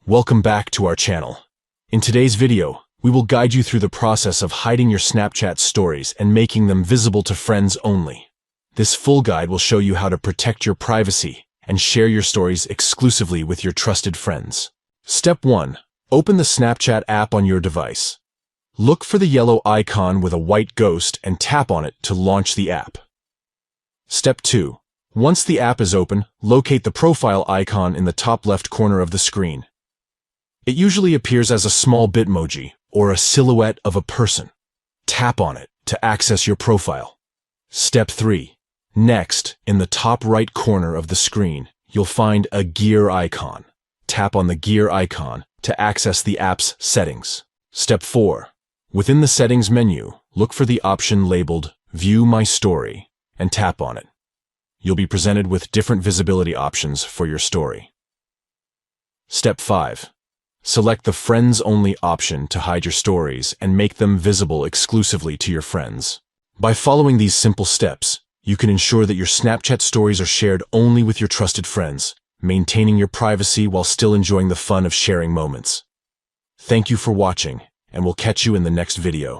Welcome back to our channel. In today's video, we will guide you through the process of hiding your Snapchat stories and making them visible to friends only. This full guide will show you how to protect your privacy and share your stories exclusively with your trusted friends. Step 1. Open the Snapchat app on your device. Look for the yellow icon with a white ghost and tap on it to launch the app. Step 2. Once the app is open, locate the profile icon in the top left corner of the screen. It usually appears as a small Bitmoji or a silhouette of a person. Tap on it to access your profile. Step 3. Next, in the top right corner of the screen, you'll find a gear icon. Tap on the gear icon to access the app's settings. Step 4. Within the settings menu, look for the option labeled View My Story and tap on it. You'll be presented with different visibility options for your story. Step 5. Select the Friends Only option to hide your stories and make them visible exclusively to your friends. By following these simple steps, you can ensure that your Snapchat stories are shared only with your trusted friends, maintaining your privacy while still enjoying the fun of sharing moments. Thank you for watching, and we'll catch you in the next video.